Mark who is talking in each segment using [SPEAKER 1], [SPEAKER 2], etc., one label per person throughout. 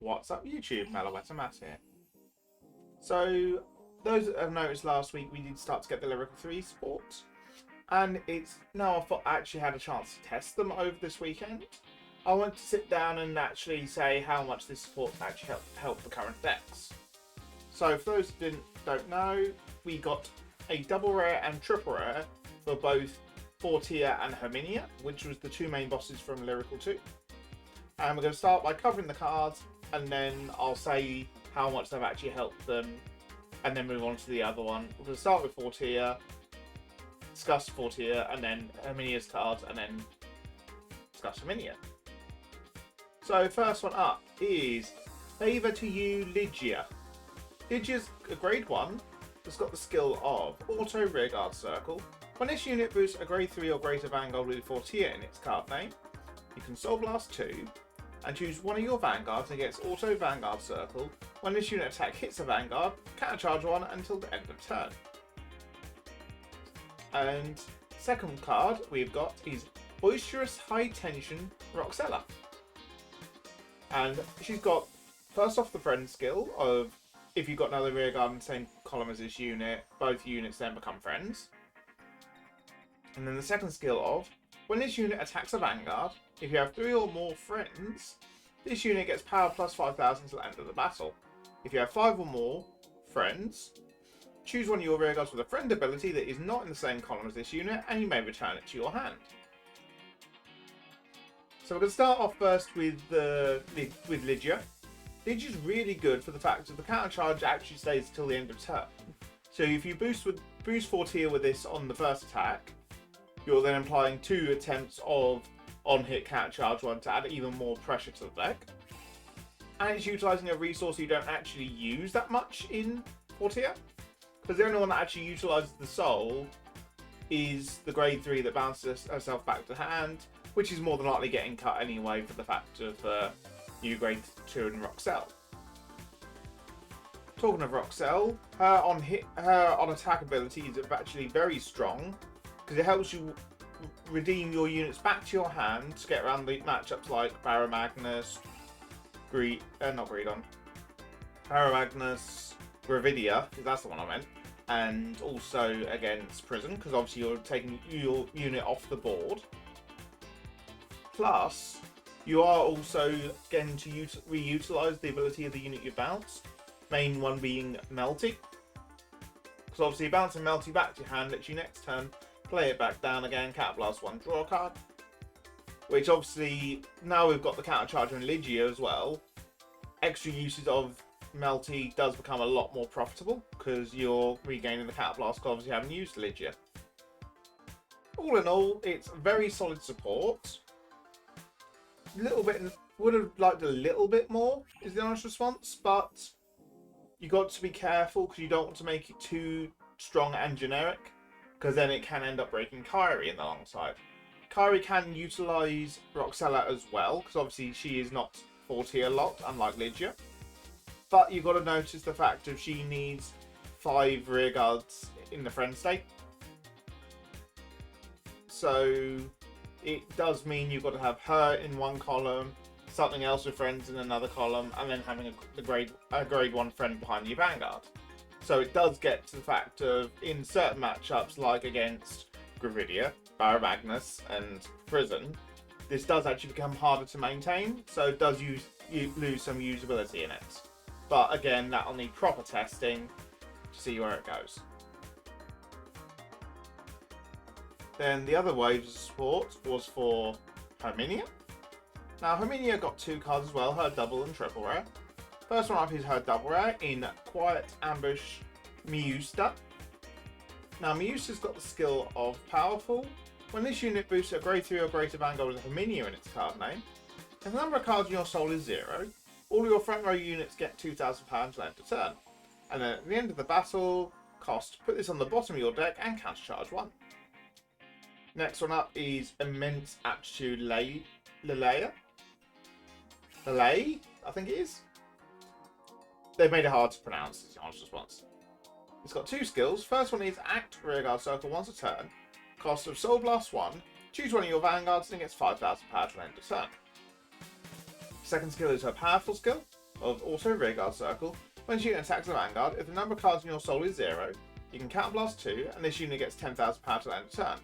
[SPEAKER 1] What's up YouTube, Meloetta Matt here. So, those that have noticed last week we did start to get the Lyrical 3 support. And it's now I've actually had a chance to test them over this weekend. I want to sit down and actually say how much this support actually help the current decks. So for those that don't know, we got a double rare and triple rare for both Fortia and Herminia, which was the two main bosses from Lyrical 2. And we're going to start by covering the cards, and then I'll say how much they've actually helped them, and then move on to the other one. We're going to start with Fortia, discuss Fortia, and then Herminia's cards, and then discuss Herminia. So first one up is Favour to You, Lygia. Lygia's a grade 1 that's got the skill of Auto Rearguard Circle. When this unit boosts a grade 3 or greater Vanguard with Fortia in its card name, you can Soul Blast 2 and choose one of your Vanguards and gets Auto Vanguard Circle. When this unit attack hits a Vanguard, countercharge one until the end of turn. And second card we've got is Boisterous High Tension Roxella. And she's got, first off, the friend skill of if you've got another rearguard in the same column as this unit, both units then become friends. And then the second skill of, when this unit attacks a Vanguard, if you have 3 or more friends, this unit gets power plus 5,000 until the end of the battle. If you have 5 or more friends, choose one of your rearguards with a friend ability that is not in the same column as this unit, and you may return it to your hand. So we're going to start off first with Lygia. Lygia's really good for the fact that the counter charge actually stays till the end of turn. So if you boost Fortia with this on the first attack, you're then applying 2 attempts of on-hit counter charge one to add even more pressure to the deck. And it's utilising a resource you don't actually use that much in Fortia, because the only one that actually utilises the soul is the grade 3 that bounces herself back to hand, which is more than likely getting cut anyway for the fact of new grade 2 and Roxelle. Talking of Roxelle, her on attack ability is actually very strong because it helps you redeem your units back to your hand to get around the matchups like Baramagnus, Baramagnus, Gravidia, because that's the one I meant, and also against Prison, because obviously you're taking your unit off the board. Plus, you are also getting to reutilise the ability of the unit you bounce, main one being Melty. Because obviously bouncing Melty back to your hand lets you next turn play it back down again, Counterblast 1, draw a card. Which obviously, now we've got the counter charger in Lygia as well, extra uses of Melty does become a lot more profitable because you're regaining the Counterblast because obviously you haven't used Lygia. All in all, it's very solid support. Would have liked a little bit more is the honest response, but you got to be careful because you don't want to make it too strong and generic, because then it can end up breaking Kyrie in the long side. Kyrie can utilise Roxella as well, because obviously she is not 40 locked, unlike Lygia. But you've got to notice the fact that she needs 5 rearguards in the friend state. So it does mean you've got to have her in one column, something else with friends in another column, and then having a grade 1 friend behind your Vanguard. So it does get to the fact of, in certain matchups, like against Gravidia, Baramagnus, and Prison, this does actually become harder to maintain, so it does lose some usability in it. But again, that'll need proper testing to see where it goes. Then the other waves of support was for Herminia. Now Herminia got 2 cards as well, her double and triple rare. First one up is her double rare in Quiet Ambush Miusta. Now Miusta's got the skill of Powerful. When this unit boosts a grade 3 or greater Vanguard with Herminia in its card name, if the number of cards in your soul is 0, all your front row units get 2,000 power until end of turn. And then at the end of the battle, put this on the bottom of your deck and countercharge 1. Next one up is Immense Aptitude Lelea, I think it is. They've made it hard to pronounce, is the honest response. It's got 2 skills. First one is Act Rearguard Circle once a turn. Cost of Soul Blast 1. Choose one of your Vanguards and it gets 5,000 power to the end of turn. Second skill is her powerful skill of also Rearguard Circle. When shooting attacks the Vanguard, if the number of cards in your soul is 0, you can Counterblast 2, and this unit gets 10,000 power to the end of turn.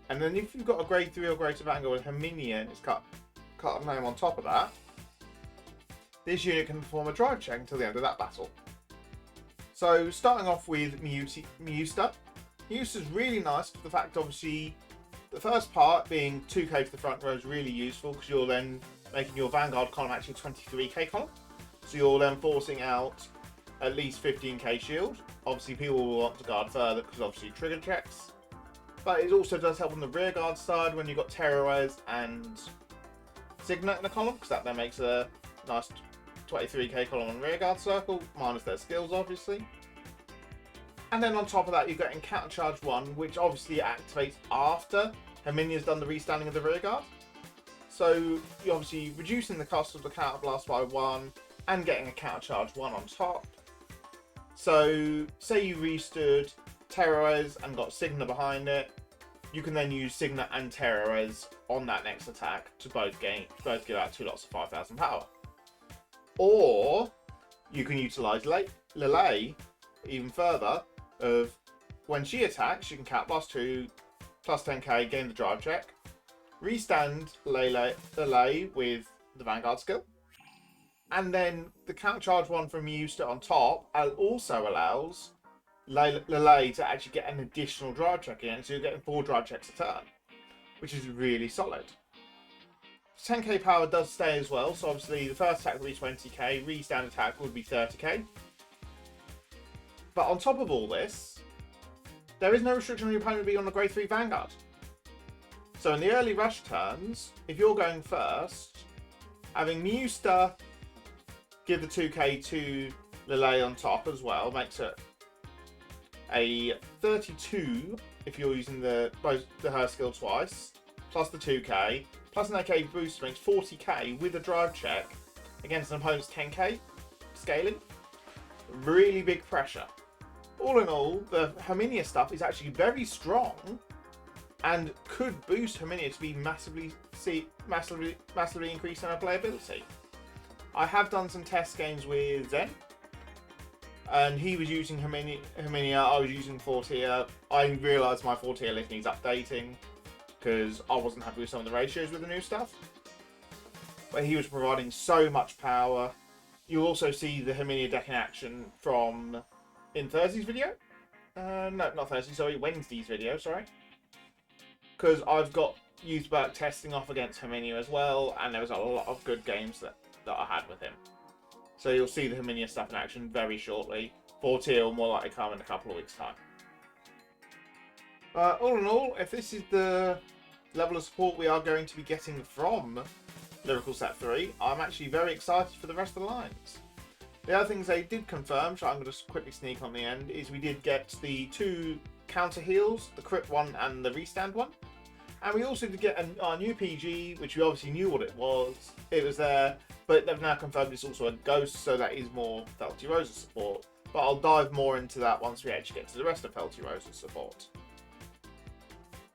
[SPEAKER 1] And then if you've got a grade 3 or greater Vanguard with Herminia and its card name on top of that, this unit can perform a drive check until the end of that battle. So starting off with Mewsta. Mewsta's really nice for the fact, obviously, the first part being 2k to the front row is really useful because you're then making your Vanguard column actually 23k column. So you're then forcing out at least 15k shield. Obviously people will want to guard further because obviously trigger checks. But it also does help on the rear guard side when you've got Terrorize and Signet in the column, because that then makes a nice 23k column on rear guard circle, minus their skills obviously. And then on top of that you're getting Counter Charge 1, which obviously activates after Herminia's done the restanding of the rear guard. So you're obviously reducing the cost of the Counter Blast by 1 and getting a Counter Charge 1 on top. So say you restood Terrorize and got Signa behind it, you can then use Signa and Terrorize on that next attack to both give out 2 lots of 5,000 power. Or you can utilise Lele even further, of when she attacks, you can Counter Blast 2, plus 10k, gain the drive check, restand Lele with the Vanguard skill, and then the Counter Charge 1 from Mewsta on top also allows Lele to actually get an additional drive check in, so you're getting 4 drive checks a turn, which is really solid. 10k power does stay as well, so obviously the first attack will be 20k, restand attack would be 30k. But on top of all this, there is no restriction on your opponent being on a grade 3 Vanguard. So in the early rush turns, if you're going first, having Mewsta give the 2k to Lele on top as well makes it a 32 if you're using her skill twice, plus the 2k, plus an AK boost makes 40k with a drive check against an opponent's 10k scaling. Really big pressure. All in all, the Herminia stuff is actually very strong and could boost Herminia to be massively increasing her playability. I have done some test games with Zen, and he was using Herminia, I was using Fortia. I realised my Fortia list needs updating because I wasn't happy with some of the ratios with the new stuff. But he was providing so much power. You'll also see the Herminia deck in action in Thursday's video. No, not Thursday, sorry, Wednesday's video, sorry. Because I've got Youthberg testing off against Herminia as well, and there was a lot of good games that I had with him. So you'll see the Herminia stuff in action very shortly. Fortia will more likely come in a couple of weeks' time. All in all, if this is the level of support we are going to be getting from Lyrical Set 3, I'm actually very excited for the rest of the lines. The other things they did confirm, which I'm going to just quickly sneak on the end, is we did get the 2 counter heals, the crit one and the restand one. And we also did get our new PG, which we obviously knew what it was. It was there, but they've now confirmed it's also a ghost, so that is more Felty Rosa support. But I'll dive more into that once we actually get to the rest of Felty Rosa's support.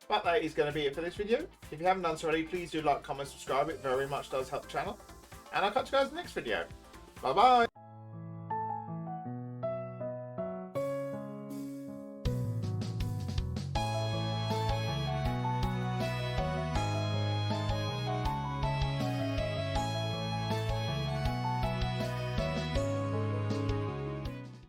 [SPEAKER 1] But that is going to be it for this video. If you haven't done so already, please do like, comment, subscribe. It very much does help the channel. And I'll catch you guys in the next video. Bye bye!